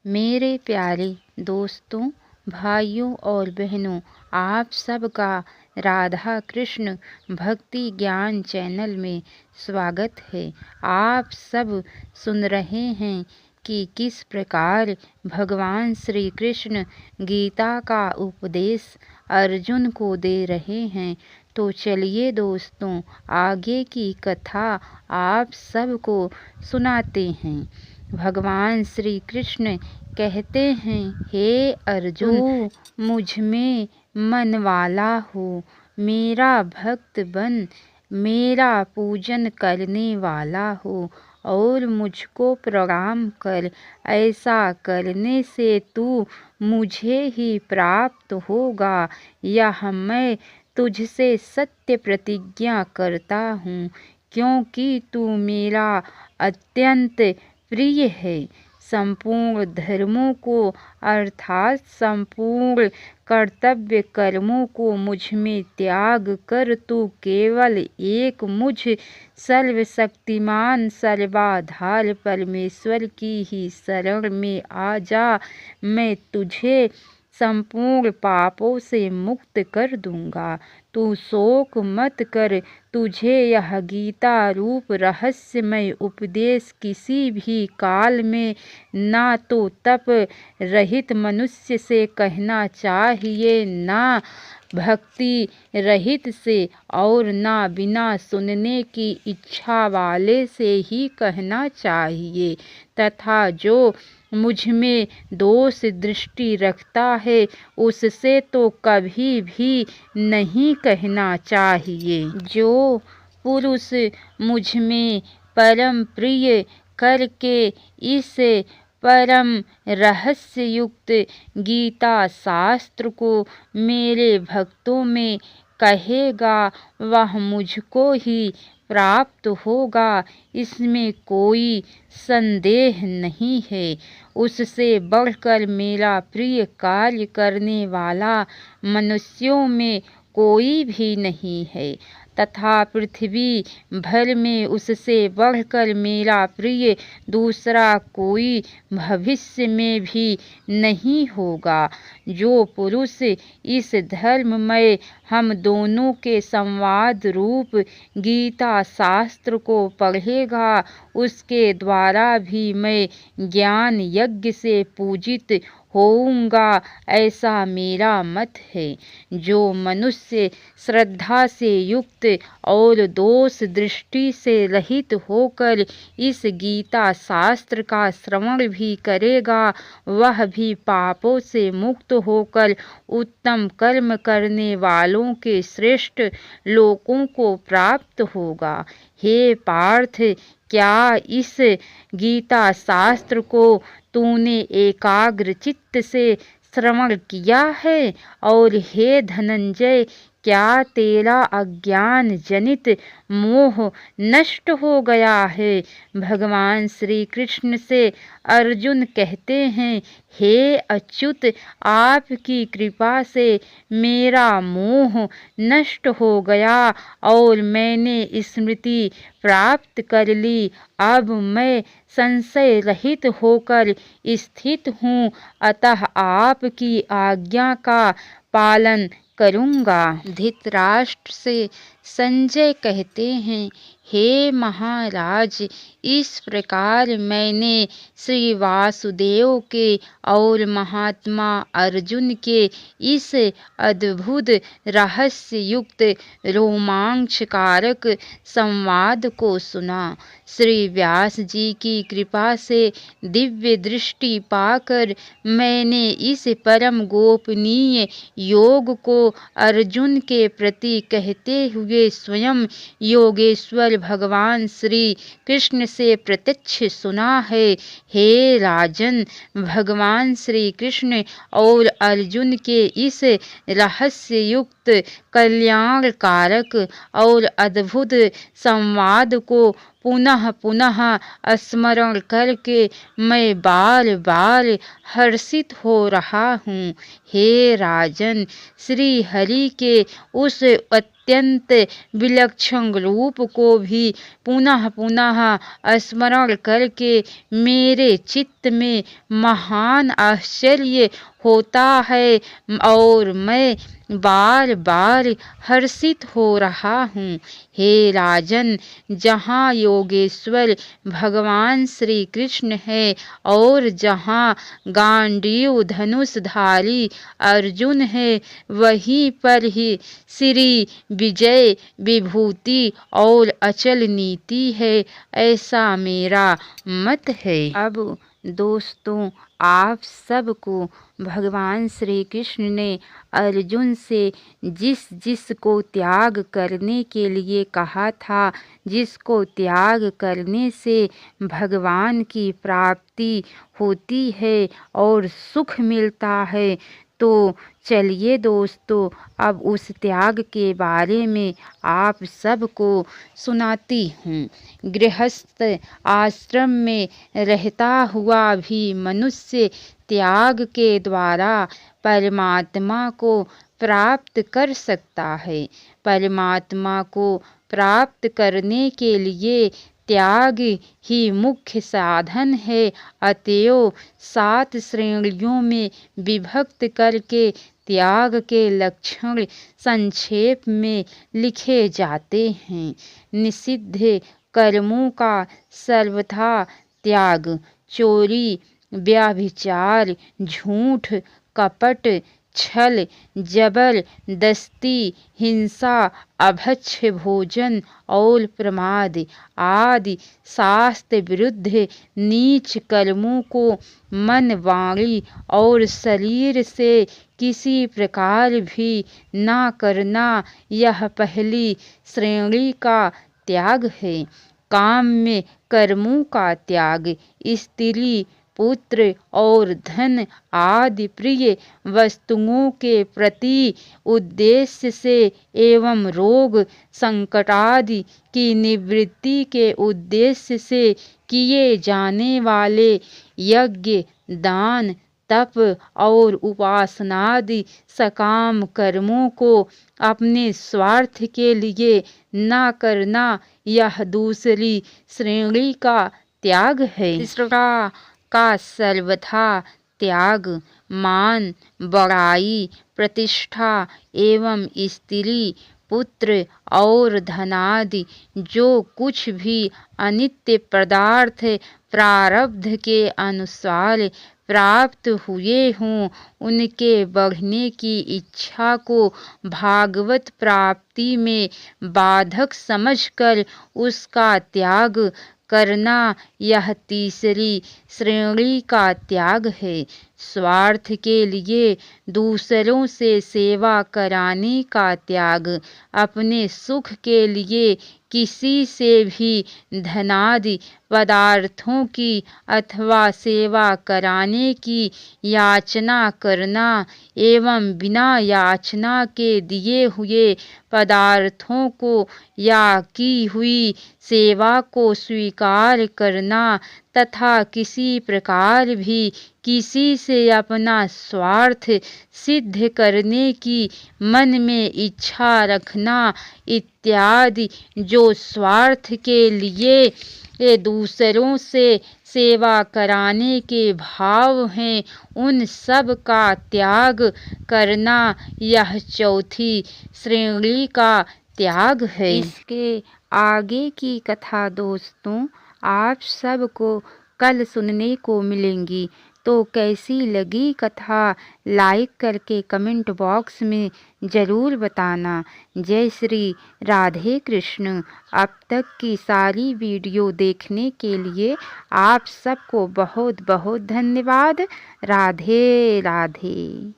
मेरे प्यारे दोस्तों, भाइयों और बहनों, आप सबका राधा कृष्ण भक्ति ज्ञान चैनल में स्वागत है। आप सब सुन रहे हैं कि किस प्रकार भगवान श्री कृष्ण गीता का उपदेश अर्जुन को दे रहे हैं। तो चलिए दोस्तों, आगे की कथा आप सबको सुनाते हैं। भगवान श्री कृष्ण कहते हैं, हे अर्जुन, तू मुझ में मन वाला हो, मेरा भक्त बन, मेरा पूजन करने वाला हो और मुझको प्रणाम कर। ऐसा करने से तू मुझे ही प्राप्त होगा। यह मैं तुझसे सत्य प्रतिज्ञा करता हूँ, क्योंकि तू मेरा अत्यंत प्रिय है। संपूर्ण धर्मों को अर्थात संपूर्ण कर्तव्य कर्मों को मुझ में त्याग कर तू केवल एक मुझ सर्वशक्तिमान सर्वाधार परमेश्वर की ही शरण में आ जा। मैं तुझे संपूर्ण पापों से मुक्त कर दूंगा। तू शोक मत कर, तुझे यह गीता रूप रहस्यमय उपदेश किसी भी काल में ना तो तप रहित मनुष्य से कहना चाहिए, ना भक्ति रहित से, और ना बिना सुनने की इच्छा वाले से ही कहना चाहिए, तथा जो मुझ में दोष दृष्टि रखता है उससे तो कभी भी नहीं कहना चाहिए। जो पुरुष मुझ में परम प्रिय करके इस परम रहस्य युक्त गीता शास्त्र को मेरे भक्तों में कहेगा, वह मुझको ही प्राप्त होगा, इसमें कोई संदेह नहीं है। उससे बढ़कर मेरा प्रिय कार्य करने वाला मनुष्यों में कोई भी नहीं है, तथा पृथ्वी भर में उससे बढ़कर मेरा प्रिय दूसरा कोई भविष्य में भी नहीं होगा। जो पुरुष इस धर्ममय हम दोनों के संवाद रूप गीता शास्त्र को पढ़ेगा, उसके द्वारा भी मैं ज्ञान यज्ञ से पूजित होऊंगा, ऐसा मेरा मत है। जो मनुष्य श्रद्धा से युक्त और दोष दृष्टि से रहित होकर इस गीता शास्त्र का श्रवण भी करेगा, वह भी पापों से मुक्त होकर उत्तम कर्म करने वालों के श्रेष्ठ लोकों को प्राप्त होगा। हे पार्थ, क्या इस गीता शास्त्र को तूने एकाग्र चित्त से श्रवण किया है? और हे धनंजय, क्या तेरा अज्ञान जनित मोह नष्ट हो गया है? भगवान श्री कृष्ण से अर्जुन कहते हैं, हे अच्युत, आपकी कृपा से मेरा मोह नष्ट हो गया और मैंने स्मृति प्राप्त कर ली। अब मैं संशय रहित होकर स्थित हूँ, अतः आपकी आज्ञा का पालन करूँगा। धृतराष्ट्र से संजय कहते हैं, हे महाराज, इस प्रकार मैंने श्री वासुदेव के और महात्मा अर्जुन के इस अद्भुत रहस्य युक्त रोमांचकारक संवाद को सुना। श्री व्यास जी की कृपा से दिव्य दृष्टि पाकर मैंने इस परम गोपनीय योग को अर्जुन के प्रति कहते हुए स्वयं योगेश्वर भगवान श्री कृष्ण से प्रत्यक्ष सुना है। हे राजन, भगवान श्री कृष्ण और अर्जुन के इस रहस्य युक्त कल्याणकारक और अद्भुत संवाद को पुनः पुनः स्मरण करके मैं बार बार हर्षित हो रहा हूँ। हे राजन, श्री हरि के उस अत्यंत विलक्षण रूप को भी पुनः पुनः स्मरण करके मेरे चित्त में महान आश्चर्य होता है और मैं बार बार हर्षित हो रहा हूँ। हे राजन, जहाँ योगेश्वर भगवान श्री कृष्ण है और जहाँ गांडीव धनुषधारी अर्जुन है, वहीं पर ही श्री विजय विभूति और अचल नीति है, ऐसा मेरा मत है। अब दोस्तों, आप सबको भगवान श्री कृष्ण ने अर्जुन से जिसको त्याग करने के लिए कहा था, जिसको त्याग करने से भगवान की प्राप्ति होती है और सुख मिलता है, तो चलिए दोस्तों, अब उस त्याग के बारे में आप सबको सुनाती हूँ। गृहस्थ आश्रम में रहता हुआ भी मनुष्य त्याग के द्वारा परमात्मा को प्राप्त कर सकता है। परमात्मा को प्राप्त करने के लिए त्याग ही मुख्य साधन है। अतएव 7 श्रेणियों में विभक्त करके त्याग के लक्षण संक्षेप में लिखे जाते हैं। निषिद्ध कर्मों का सर्वथा त्याग, चोरी, व्यभिचार, झूठ, कपट, छल, जबरदस्ती, हिंसा, अभक्ष भोजन और प्रमाद आदि शास्त्र विरुद्ध नीच कर्मों को मन, वाणी और शरीर से किसी प्रकार भी ना करना, यह पहली श्रेणी का त्याग है। काम में कर्मों का त्याग, स्त्री, पुत्र और धन आदि प्रिय वस्तुओं के प्रति उद्देश्य से एवं रोग संकट आदि की निवृत्ति के उद्देश्य से किए जाने वाले यज्ञ, दान, तप और उपासनादि सकाम कर्मों को अपने स्वार्थ के लिए न करना, यह दूसरी श्रेणी का त्याग है। तीसरा का सर्वथा त्याग, मान, बड़ाई, प्रतिष्ठा एवं स्त्री, पुत्र और धनादि जो कुछ भी अनित्य पदार्थ प्रारब्ध के अनुसार प्राप्त हुए हों, उनके बढ़ने की इच्छा को भागवत प्राप्ति में बाधक समझकर उसका त्याग करना, यह तीसरी श्रेणी का त्याग है। स्वार्थ के लिए दूसरों से सेवा कराने का त्याग, अपने सुख के लिए किसी से भी धनादि पदार्थों की अथवा सेवा कराने की याचना करना एवं बिना याचना के दिए हुए पदार्थों को या की हुई सेवा को स्वीकार करना तथा किसी प्रकार भी किसी से अपना स्वार्थ सिद्ध करने की मन में इच्छा रखना इत्यादि जो स्वार्थ के लिए दूसरों से सेवा कराने के भाव हैं, उन सब का त्याग करना, यह चौथी श्रेणी का त्याग है। इसके आगे की कथा दोस्तों आप सबको कल सुनने को मिलेंगी। तो कैसी लगी कथा लाइक करके कमेंट बॉक्स में ज़रूर बताना। जय श्री राधे कृष्ण। अब तक की सारी वीडियो देखने के लिए आप सबको बहुत बहुत धन्यवाद। राधे राधे।